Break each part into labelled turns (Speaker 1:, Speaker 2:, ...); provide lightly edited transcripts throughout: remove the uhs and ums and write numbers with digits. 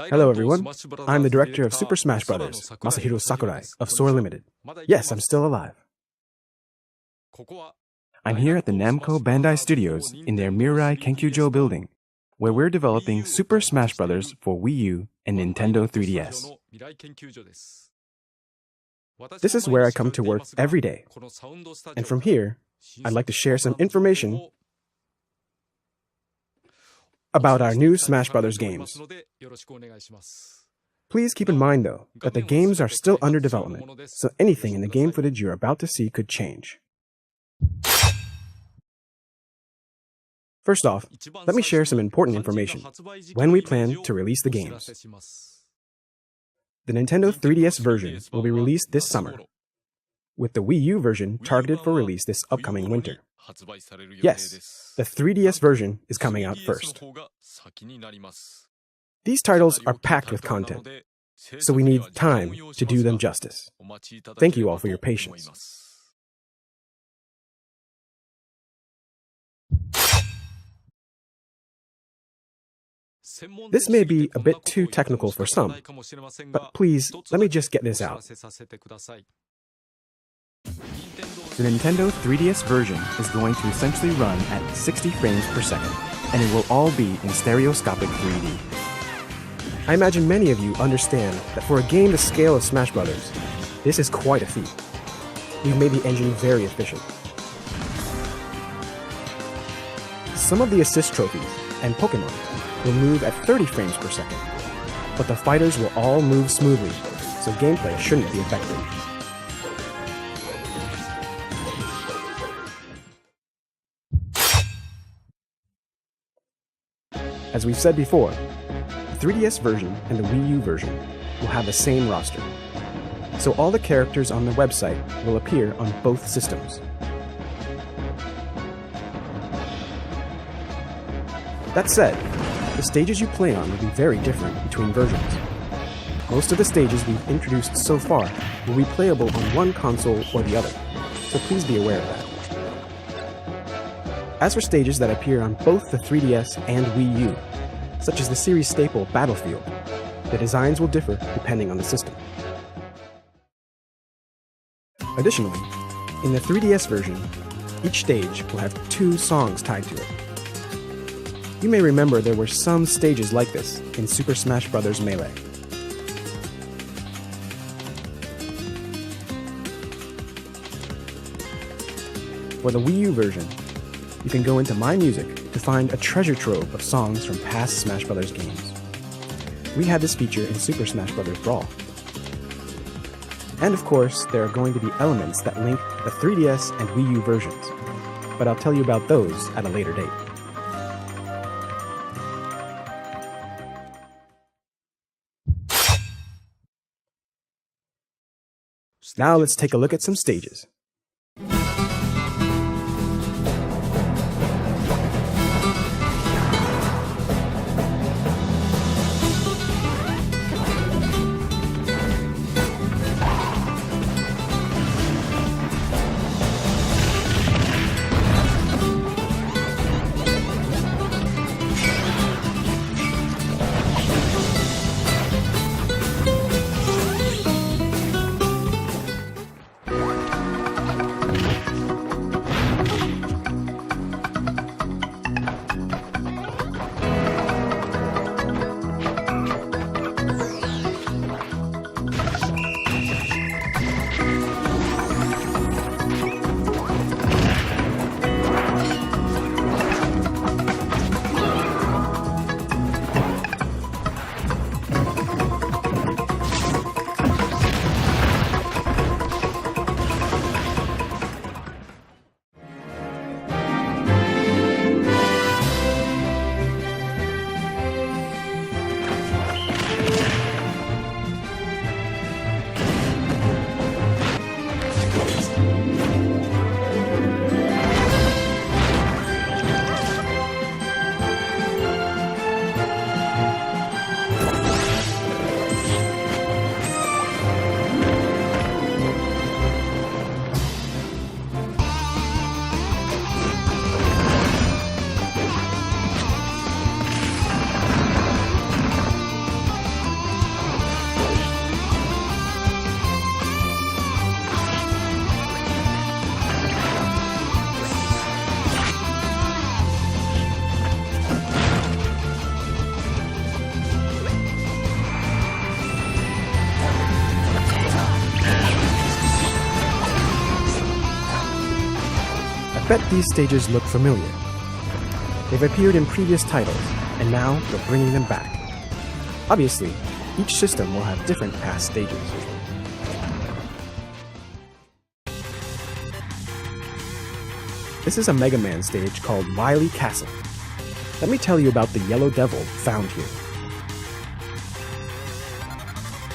Speaker 1: Hello everyone, I'm the director of Super Smash Bros., Masahiro Sakurai of Sora Limited. Yes, I'm still alive. I'm here at the Namco Bandai Studios in their Mirai Kenkyujo building, where we're developing Super Smash Bros. For Wii U and Nintendo 3DS. This is where I come to work every day, and from here, I'd like to share some information about our new Smash Bros. Games. Please keep in mind, though, that the games are still under development, so anything in the game footage you're about to see could change. First off, let me share some important information when we plan to release the games. The Nintendo 3DS version will be released this summer, with the Wii U version targeted for release this upcoming winter. Yes, the 3DS version is coming out first. These titles are packed with content, so we need time to do them justice. Thank you all for your patience. This may be a bit too technical for some, but please, let me just get this out. The Nintendo 3DS version is going to essentially run at 60 frames per second, and it will all be in stereoscopic 3D. I imagine many of you understand that for a game the scale of Smash Bros., this is quite a feat. We've made the engine very efficient. Some of the assist trophies and Pokémon will move at 30 frames per second, but the fighters will all move smoothly, so gameplay shouldn't be affected. As we've said before, the 3DS version and the Wii U version will have the same roster, so all the characters on the website will appear on both systems. That said, the stages you play on will be very different between versions. Most of the stages we've introduced so far will be playable on one console or the other, so please be aware of that. As for stages that appear on both the 3DS and Wii U, such as the series staple Battlefield, the designs will differ depending on the system. Additionally, in the 3DS version, each stage will have 2 songs tied to it. You may remember there were some stages like this in Super Smash Bros. Melee. For the Wii U version, you can go into My Music to find a treasure trove of songs from past Smash Bros. Games. We had this feature in Super Smash Bros. Brawl. And of course, there are going to be elements that link the 3DS and Wii U versions, but I'll tell you about those at a later date. Now let's take a look at some stages. bet these stages look familiar. They've appeared in previous titles, and now we're bringing them back. Obviously, each system will have different past stages. This is a Mega Man stage called Wily Castle. Let me tell you about the Yellow Devil found here.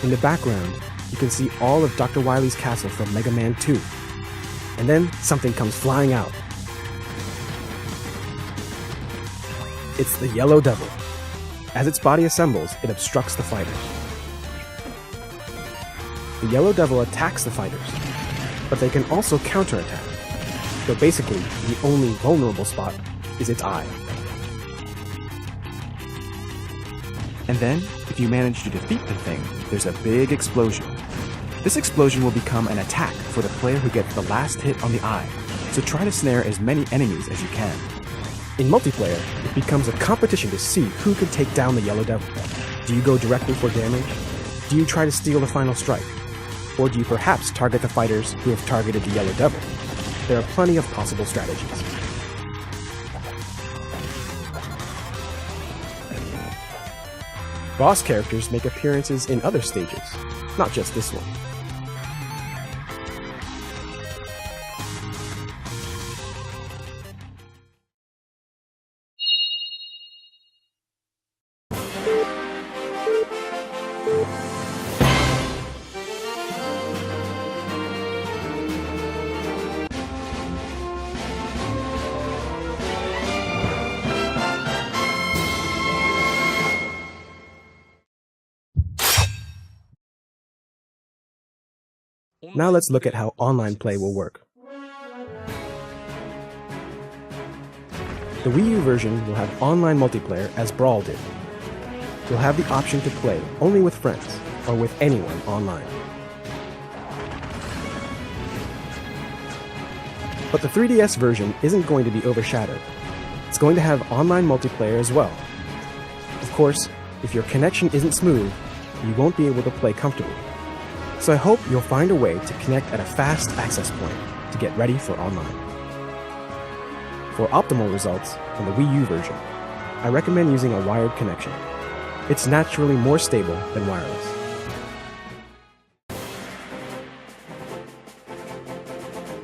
Speaker 1: In the background, you can see all of Dr. Wily's castle from Mega Man 2. And then something comes flying out. It's the Yellow Devil. As its body assembles, it obstructs the fighters. The Yellow Devil attacks the fighters, but they can also counterattack. So basically, the only vulnerable spot is its eye. And then, if you manage to defeat the thing, there's a big explosion. This explosion will become an attack for the player who gets the last hit on the eye, so try to snare as many enemies as you can. In multiplayer, it becomes a competition to see who can take down the Yellow Devil. Do you go directly for damage? Do you try to steal the final strike? Or do you perhaps target the fighters who have targeted the Yellow Devil? There are plenty of possible strategies. Boss characters make appearances in other stages, not just this one. Now let's look at how online play will work. The Wii U version will have online multiplayer as Brawl did. You'll have the option to play only with friends or with anyone online. But the 3DS version isn't going to be overshadowed. It's going to have online multiplayer as well. Of course, if your connection isn't smooth, you won't be able to play comfortably. So I hope you'll find a way to connect at a fast access point to get ready for online. For optimal results on the Wii U version, I recommend using a wired connection. It's naturally more stable than wireless.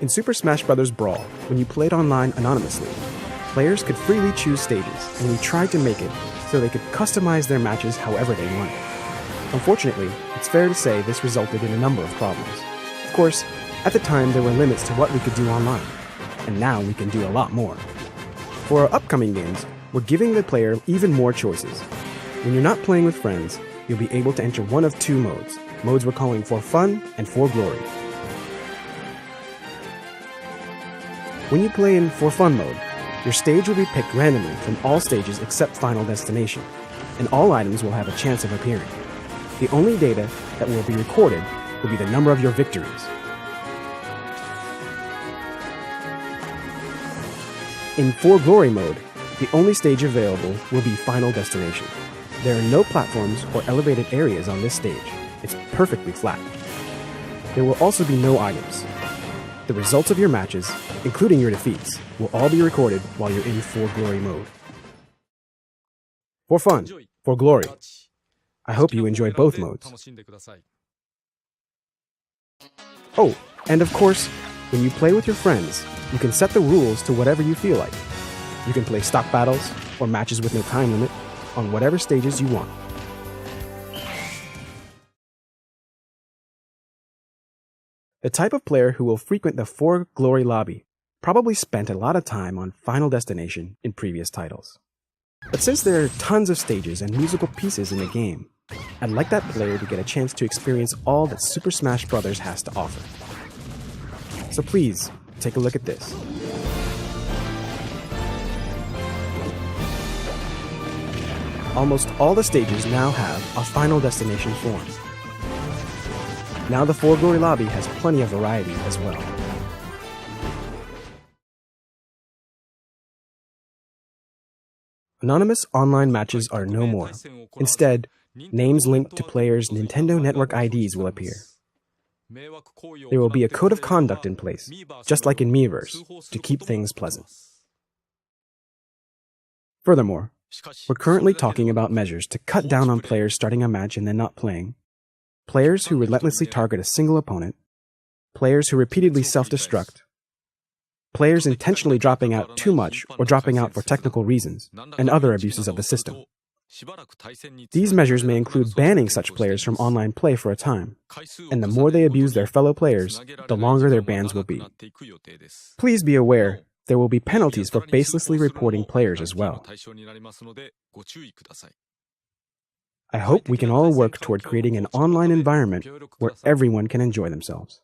Speaker 1: In Super Smash Bros. Brawl, when you played online anonymously, players could freely choose stages, and we tried to make it so they could customize their matches however they wanted. Unfortunately, it's fair to say this resulted in a number of problems. Of course, at the time there were limits to what we could do online, and now we can do a lot more. For our upcoming games, we're giving the player even more choices. When you're not playing with friends, you'll be able to enter one of two modes. Modes we're calling For Fun and For Glory. When you play in For Fun mode, your stage will be picked randomly from all stages except Final Destination, and all items will have a chance of appearing. The only data that will be recorded will be the number of your victories. In For Glory mode, the only stage available will be Final Destination. There are no platforms or elevated areas on this stage. It's perfectly flat. There will also be no items. The results of your matches, including your defeats, will all be recorded while you're in For Glory mode. For Fun, For Glory. I hope you enjoy both modes. Oh, and of course, when you play with your friends, you can set the rules to whatever you feel like. You can play stock battles or matches with no time limit on whatever stages you want. The type of player who will frequent the For Glory lobby probably spent a lot of time on Final Destination in previous titles. But since there are tons of stages and musical pieces in the game, I'd like that player to get a chance to experience all that Super Smash Bros. Has to offer. So please, take a look at this. Almost all the stages now have a Final Destination form. Now the For Glory lobby has plenty of variety as well. Anonymous online matches are no more. Instead, names linked to players' Nintendo Network IDs will appear. There will be a code of conduct in place, just like in Miiverse, to keep things pleasant. Furthermore, we're currently talking about measures to cut down on players starting a match and then not playing, players who relentlessly target a single opponent, players who repeatedly self-destruct, players intentionally dropping out too much or dropping out for technical reasons, and other abuses of the system. These measures may include banning such players from online play for a time, and the more they abuse their fellow players, the longer their bans will be. Please be aware, there will be penalties for baselessly reporting players as well. I hope we can all work toward creating an online environment where everyone can enjoy themselves.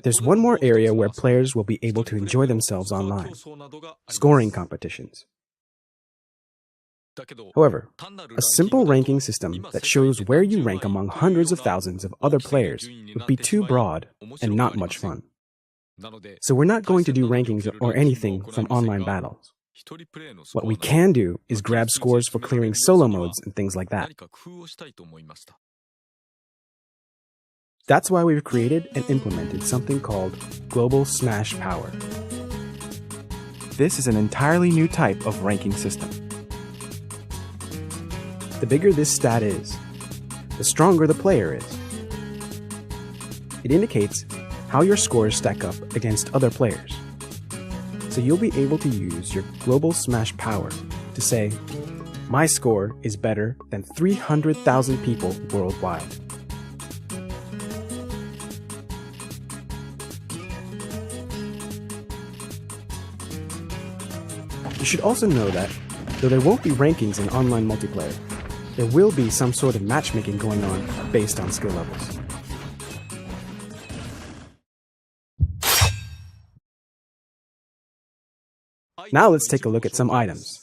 Speaker 1: There's one more area where players will be able to enjoy themselves online: scoring competitions. However, a simple ranking system that shows where you rank among hundreds of thousands of other players would be too broad and not much fun. So we're not going to do rankings or anything from online battles. What we can do is grab scores for clearing solo modes and things like that. That's why we've created and implemented something called Global Smash Power. This is an entirely new type of ranking system. The bigger this stat is, the stronger the player is. It indicates how your scores stack up against other players. So you'll be able to use your Global Smash Power to say, my score is better than 300,000 people worldwide. You should also know that, though there won't be rankings in online multiplayer, there will be some sort of matchmaking going on based on skill levels. Now let's take a look at some items.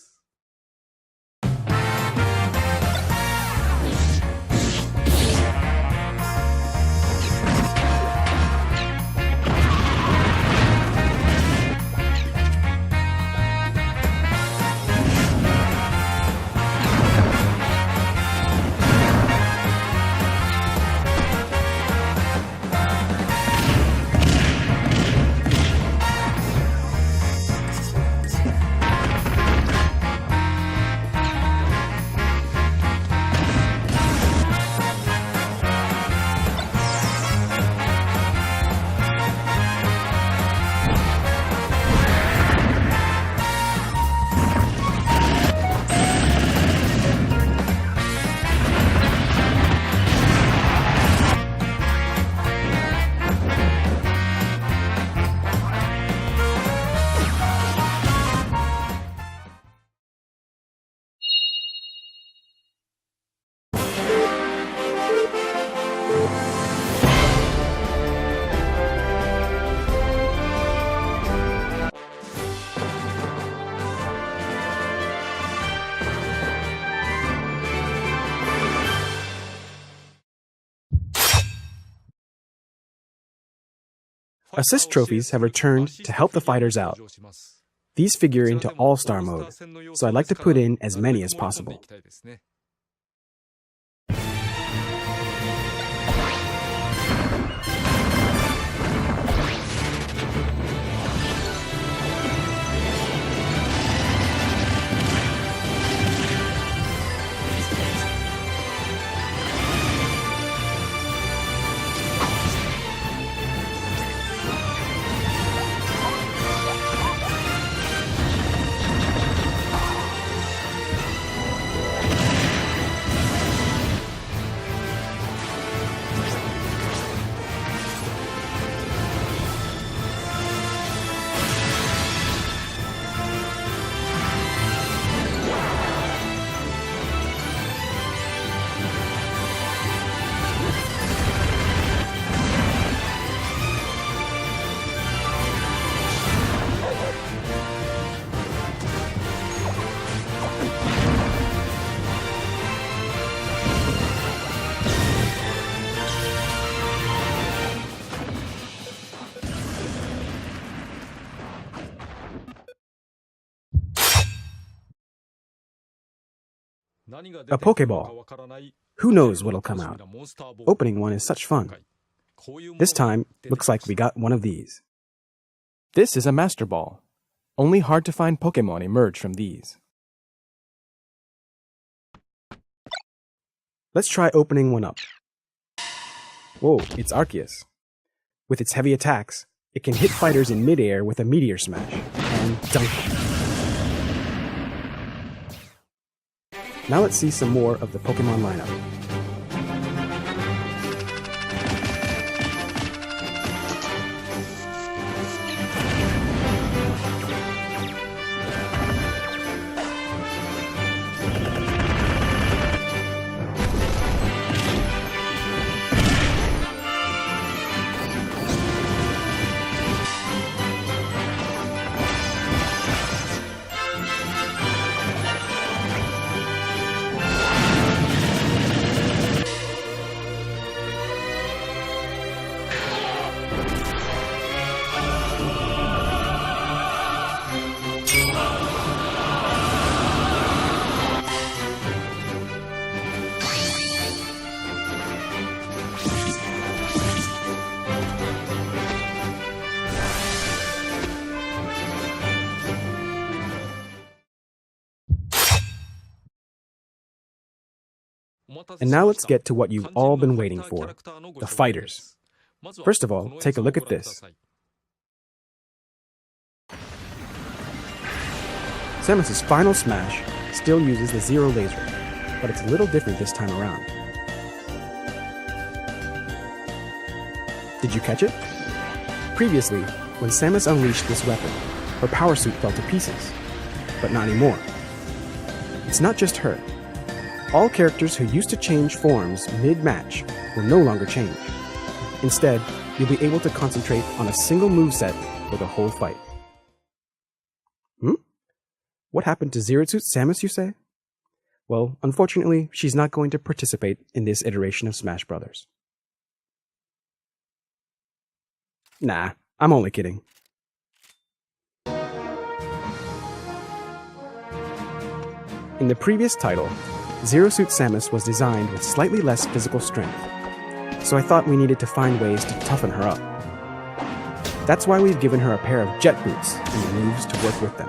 Speaker 1: Assist trophies have returned to help the fighters out. These figure into All-Star mode, so I'd like to put in as many as possible. A Pokeball. Who knows what'll come out? Opening one is such fun. This time, looks like we got one of these. This is a Master Ball. Only hard-to-find Pokemon emerge from these. Let's try opening one up. Whoa, it's Arceus. With its heavy attacks, it can hit fighters in midair with a Meteor Smash, and dunk. Now let's see some more of the Pokemon lineup. And now let's get to what you've all been waiting for, the fighters. First of all, take a look at this. Samus's final smash still uses the Zero Laser, but it's a little different this time around. Did you catch it? Previously, when Samus unleashed this weapon, her power suit fell to pieces, but not anymore. It's not just her. All characters who used to change forms mid-match will no longer change. Instead, you'll be able to concentrate on a single moveset for the whole fight. What happened to Zero Suit Samus, you say? Well, unfortunately, she's not going to participate in this iteration of Smash Bros. Nah, I'm only kidding. In the previous title, Zero Suit Samus was designed with slightly less physical strength, so I thought we needed to find ways to toughen her up. That's why we've given her a pair of jet boots and the moves to work with them.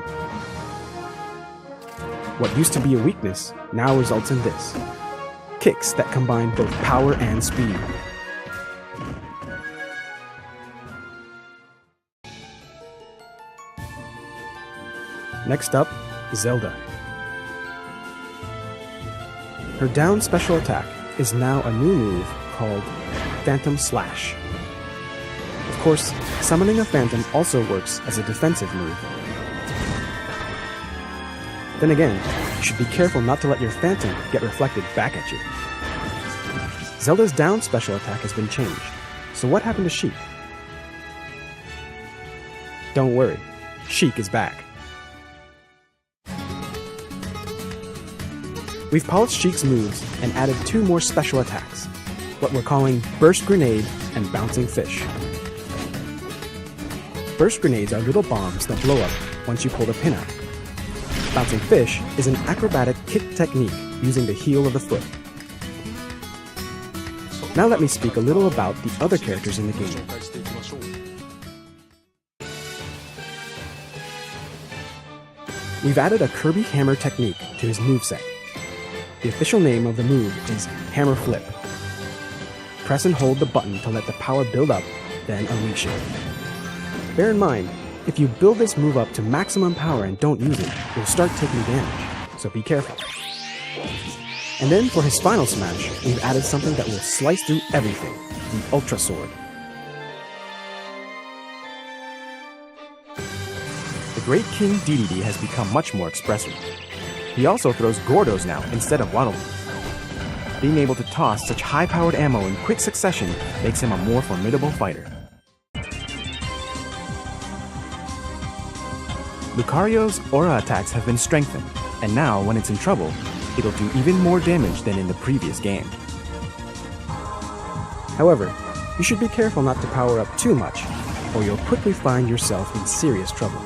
Speaker 1: What used to be a weakness now results in this: kicks that combine both power and speed. Next up, Zelda. Her down special attack is now a new move called Phantom Slash. Of course, summoning a Phantom also works as a defensive move. Then again, you should be careful not to let your Phantom get reflected back at you. Zelda's down special attack has been changed, so what happened to Sheik? Don't worry, Sheik is back. We've polished Sheik's moves and added 2 more special attacks, what we're calling Burst Grenade and Bouncing Fish. Burst Grenades are little bombs that blow up once you pull the pin out. Bouncing Fish is an acrobatic kick technique using the heel of the foot. Now let me speak a little about the other characters in the game. We've added a Kirby Hammer technique to his moveset. The official name of the move is Hammer Flip. Press and hold the button to let the power build up, then unleash it. Bear in mind, if you build this move up to maximum power and don't use it, you'll start taking damage, so be careful. And then for his final smash, we've added something that will slice through everything, the Ultra Sword. The Great King Dedede has become much more expressive. He also throws Gordos now instead of Waddle. Being able to toss such high-powered ammo in quick succession makes him a more formidable fighter. Lucario's aura attacks have been strengthened, and now when it's in trouble, it'll do even more damage than in the previous game. However, you should be careful not to power up too much, or you'll quickly find yourself in serious trouble.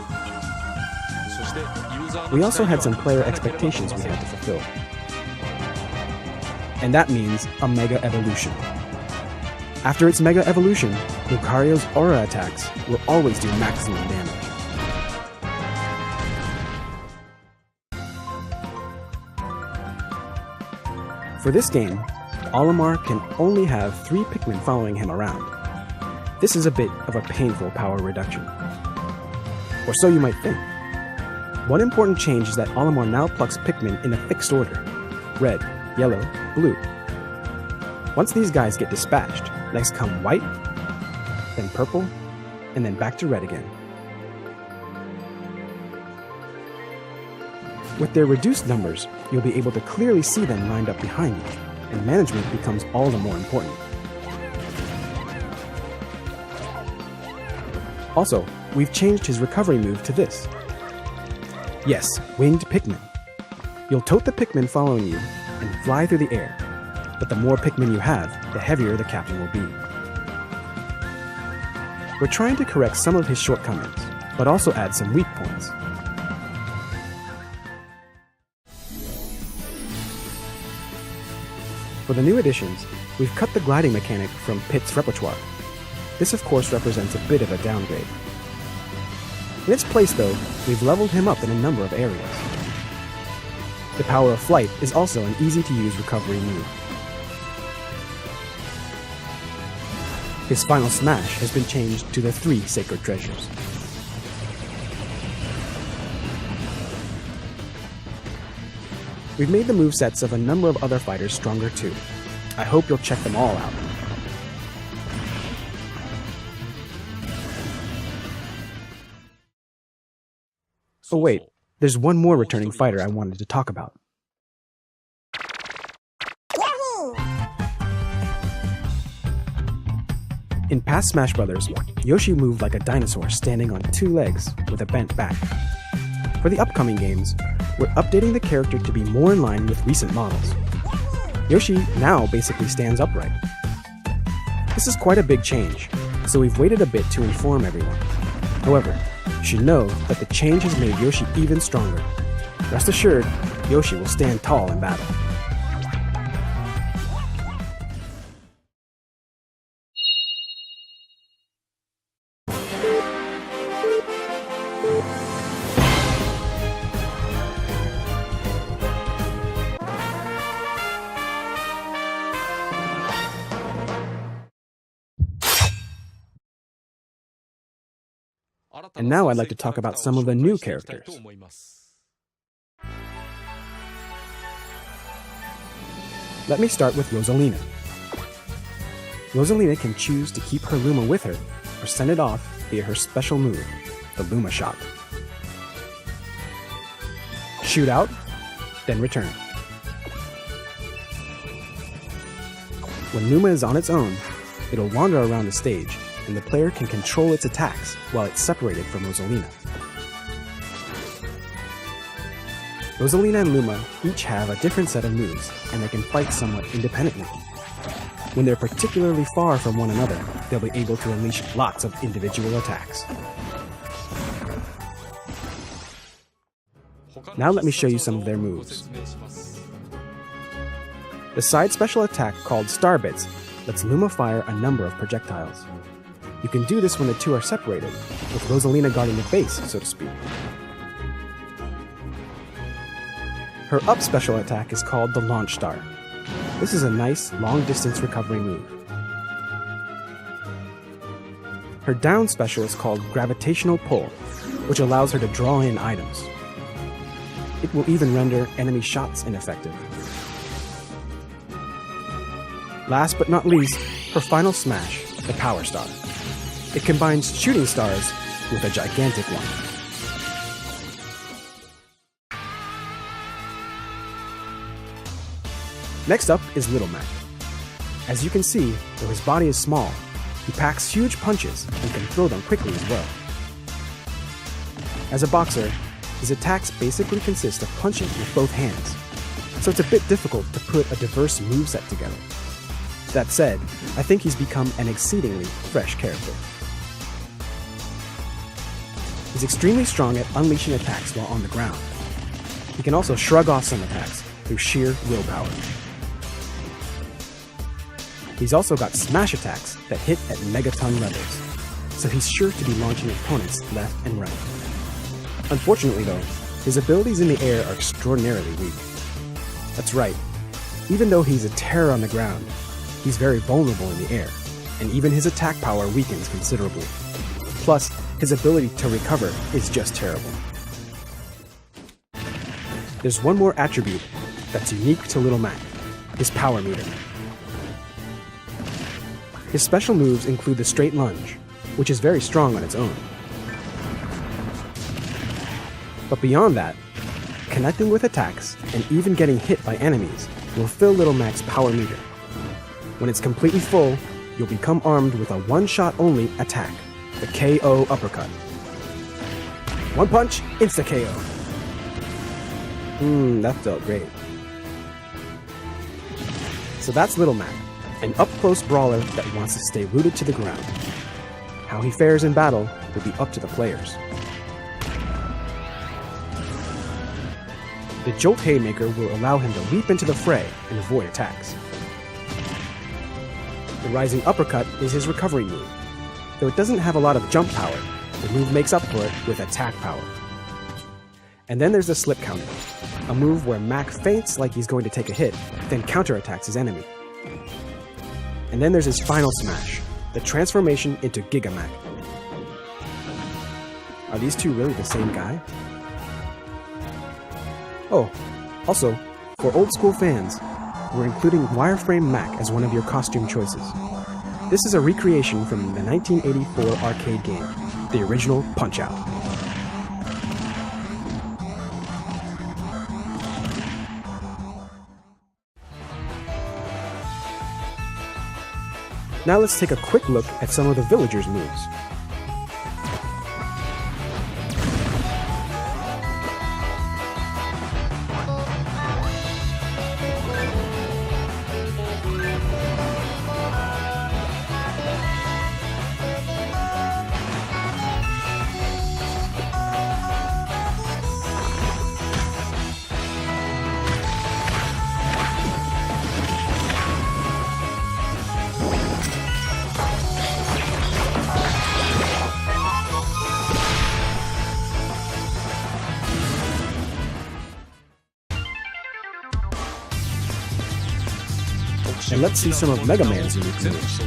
Speaker 1: We also had some player expectations we had to fulfill. and that means a Mega Evolution. After its Mega Evolution, Lucario's aura attacks will always do maximum damage. For this game, Olimar can only have 3 Pikmin following him around. This is a bit of a painful power reduction. Or so you might think. One important change is that Olimar now plucks Pikmin in a fixed order: red, yellow, blue. Once these guys get dispatched, next come white, then purple, and then back to red again. With their reduced numbers, you'll be able to clearly see them lined up behind you, and management becomes all the more important. Also, we've changed his recovery move to this. Yes, winged Pikmin. You'll tote the Pikmin following you and fly through the air, but the more Pikmin you have, the heavier the captain will be. We're trying to correct some of his shortcomings, but also add some weak points. For the new additions, we've cut the gliding mechanic from Pit's repertoire. This of course represents a bit of a downgrade. In its place though, we've leveled him up in a number of areas. The power of flight is also an easy-to-use recovery move. His final smash has been changed to the 3 sacred treasures. We've made the movesets of a number of other fighters stronger too. I hope you'll check them all out. Oh wait, there's one more returning fighter I wanted to talk about. In past Smash Bros., Yoshi moved like a dinosaur standing on 2 legs with a bent back. For the upcoming games, we're updating the character to be more in line with recent models. Yoshi now basically stands upright. This is quite a big change, so we've waited a bit to inform everyone. However, you should know that the change has made Yoshi even stronger. Rest assured, Yoshi will stand tall in battle. And now I'd like to talk about some of the new characters. Let me start with Rosalina. Rosalina can choose to keep her Luma with her or send it off via her special move, the Luma Shot. Shoot out, then return. When Luma is on its own, it'll wander around the stage, and the player can control its attacks while it's separated from Rosalina. Rosalina and Luma each have a different set of moves, and they can fight somewhat independently. When they're particularly far from one another, they'll be able to unleash lots of individual attacks. Now let me show you some of their moves. The side special attack called Star Bits lets Luma fire a number of projectiles. You can do this when the two are separated, with Rosalina guarding the base, so to speak. Her up special attack is called the Launch Star. This is a nice, long-distance recovery move. Her down special is called Gravitational Pull, which allows her to draw in items. It will even render enemy shots ineffective. Last but not least, her final smash, the Power Star. It combines shooting stars with a gigantic one. Next up is Little Mac. As you can see, though his body is small, he packs huge punches and can throw them quickly as well. As a boxer, his attacks basically consist of punching with both hands, so it's a bit difficult to put a diverse moveset together. That said, I think he's become an exceedingly fresh character. He's extremely strong at unleashing attacks while on the ground. He can also shrug off some attacks through sheer willpower. He's also got smash attacks that hit at megaton levels, so he's sure to be launching opponents left and right. Unfortunately though, his abilities in the air are extraordinarily weak. That's right, even though he's a terror on the ground, he's very vulnerable in the air, and even his attack power weakens considerably. Plus, his ability to recover is just terrible. There's one more attribute that's unique to Little Mac, his power meter. His special moves include the straight lunge, which is very strong on its own. But beyond that, connecting with attacks and even getting hit by enemies will fill Little Mac's power meter. When it's completely full, you'll become armed with a one-shot only attack, the KO uppercut. One punch, insta-KO. That felt great. So that's Little Mac, an up-close brawler that wants to stay rooted to the ground. How he fares in battle will be up to the players. The Jolt Haymaker will allow him to leap into the fray and avoid attacks. The Rising Uppercut is his recovery move. Though it doesn't have a lot of jump power, the move makes up for it with attack power. And then there's the Slip Counter, a move where Mac feints like he's going to take a hit, then counterattacks his enemy. And then there's his final smash, the transformation into Giga Mac. Are these two really the same guy? Oh, also, for old school fans, we're including Wireframe Mac as one of your costume choices. This is a recreation from the 1984 arcade game, the original Punch-Out! Now let's take a quick look at some of the villagers' moves. And let's see some of Mega Man's unique moves.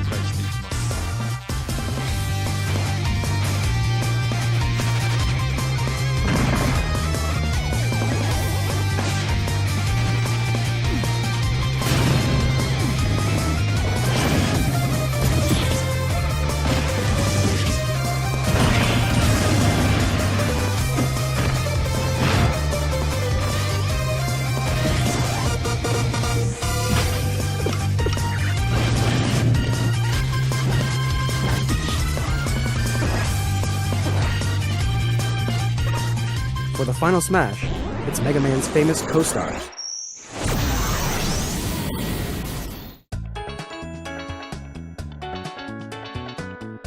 Speaker 1: For the final smash, it's Mega Man's famous co-stars.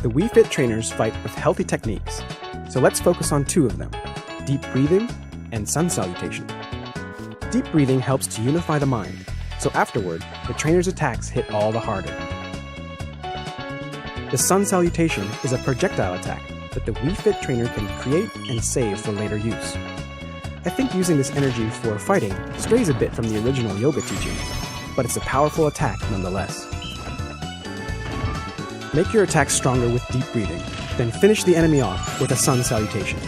Speaker 1: The Wii Fit trainers fight with healthy techniques, so let's focus on two of them, deep breathing and sun salutation. Deep breathing helps to unify the mind, so afterward, the trainer's attacks hit all the harder. The sun salutation is a projectile attack that the Wii Fit trainer can create and save for later use. I think using this energy for fighting strays a bit from the original yoga teaching, but it's a powerful attack nonetheless. Make your attack stronger with deep breathing, then finish the enemy off with a sun salutation.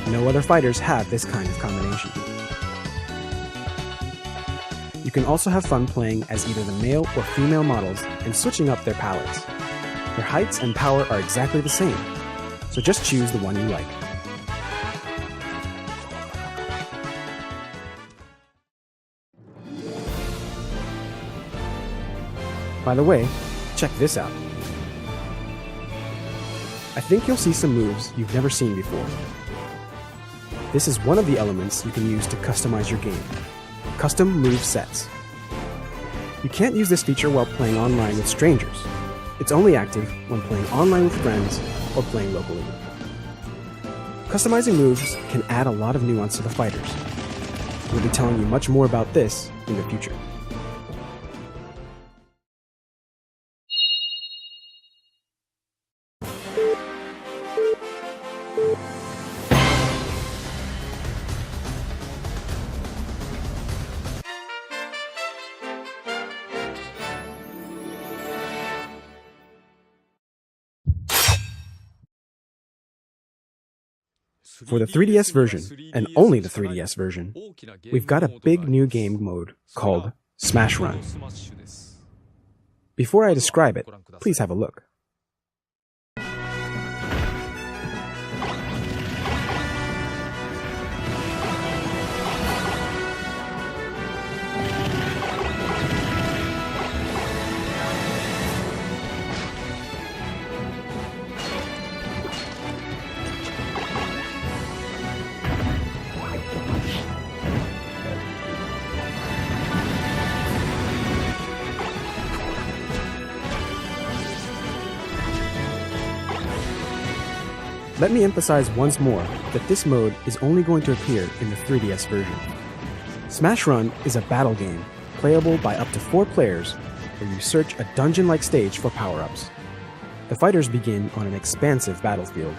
Speaker 1: No other fighters have this kind of combination. You can also have fun playing as either the male or female models and switching up their palettes. Their heights and power are exactly the same, so just choose the one you like. By the way, check this out. I think you'll see some moves you've never seen before. This is one of the elements you can use to customize your game. Custom move sets. You can't use this feature while playing online with strangers. It's only active when playing online with friends or playing locally. Customizing moves can add a lot of nuance to the fighters. We'll be telling you much more about this in the future. For the 3DS version, and only the 3DS version, we've got a big new game mode called Smash Run. Before I describe it, please have a look. Let me emphasize once more that this mode is only going to appear in the 3DS version. Smash Run is a battle game, playable by up to 4 players, where you search a dungeon-like stage for power-ups. The fighters begin on an expansive battlefield.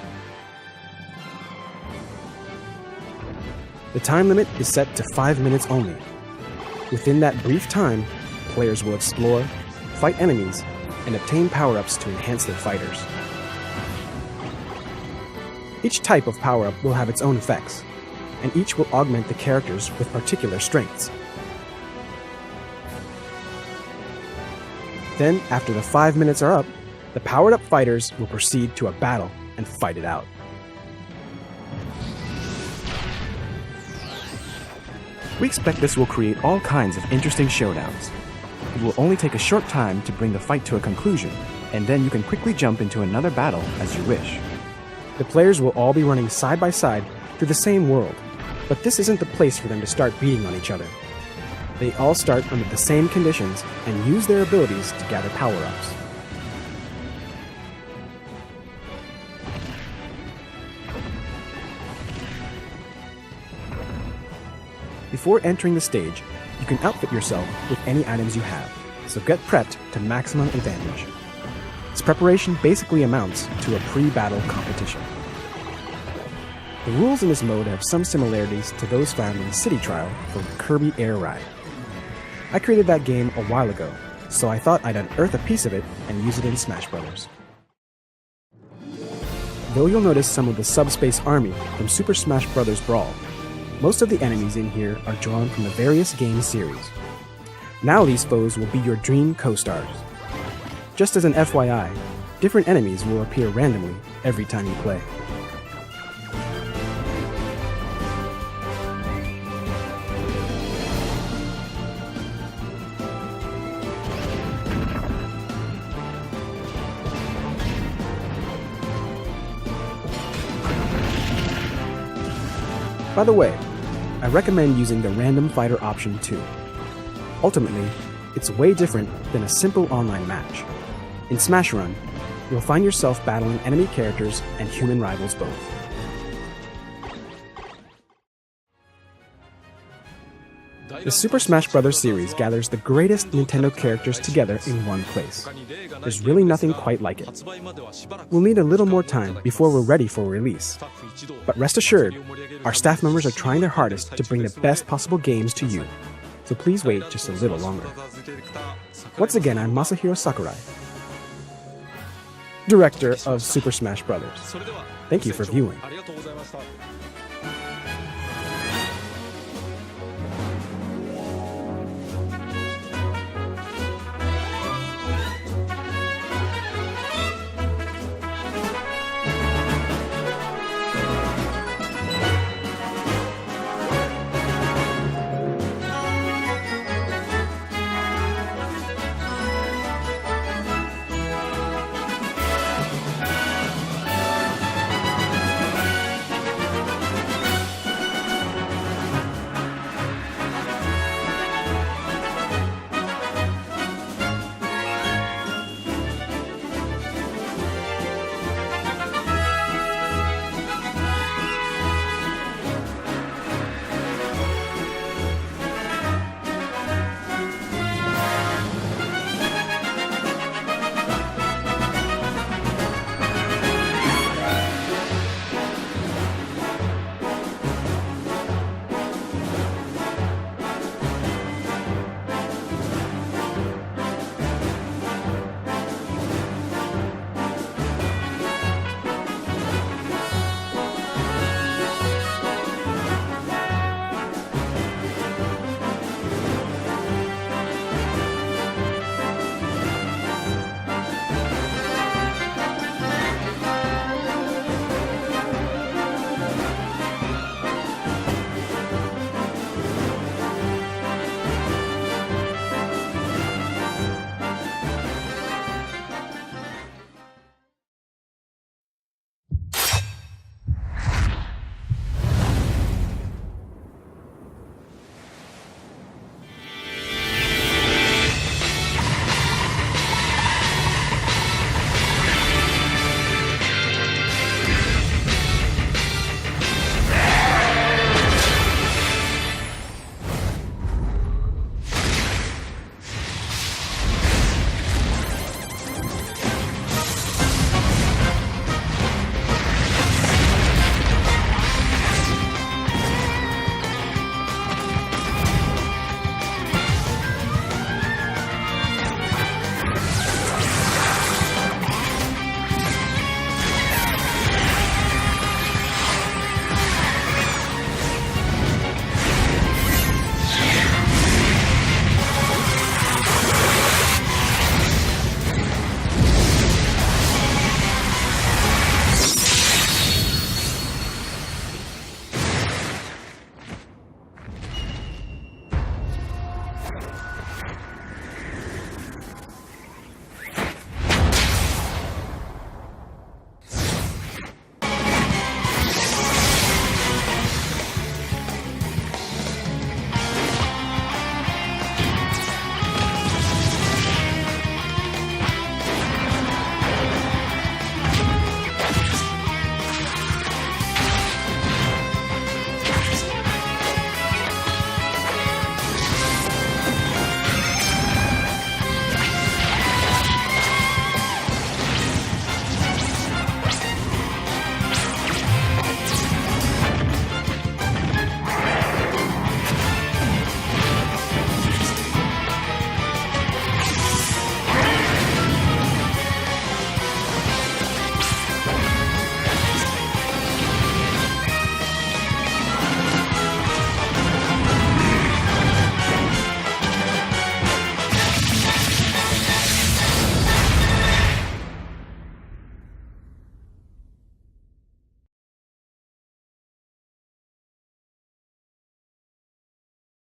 Speaker 1: The time limit is set to 5 minutes only. Within that brief time, players will explore, fight enemies, and obtain power-ups to enhance their fighters. Each type of power-up will have its own effects, and each will augment the characters with particular strengths. Then, after the 5 minutes are up, the powered-up fighters will proceed to a battle and fight it out. We expect this will create all kinds of interesting showdowns. It will only take a short time to bring the fight to a conclusion, and then you can quickly jump into another battle as you wish. The players will all be running side by side through the same world, but this isn't the place for them to start beating on each other. They all start under the same conditions and use their abilities to gather power-ups. Before entering the stage, you can outfit yourself with any items you have, so get prepped to maximum advantage. This preparation basically amounts to a pre-battle competition. The rules in this mode have some similarities to those found in City Trial for Kirby Air Ride. I created that game a while ago, so I thought I'd unearth a piece of it and use it in Smash Bros. Though you'll notice some of the Subspace Army from Super Smash Bros. Brawl, most of the enemies in here are drawn from the various game series. Now these foes will be your dream co-stars. Just as an FYI, different enemies will appear randomly every time you play. By the way, I recommend using the random fighter option too. Ultimately, it's way different than a simple online match. In Smash Run, you'll find yourself battling enemy characters and human rivals both. The Super Smash Bros. Series gathers the greatest Nintendo characters together in one place. There's really nothing quite like it. We'll need a little more time before we're ready for release. But rest assured, our staff members are trying their hardest to bring the best possible games to you. So please wait just a little longer. Once again, I'm Masahiro Sakurai, Director of Super Smash Bros. Thank you for viewing.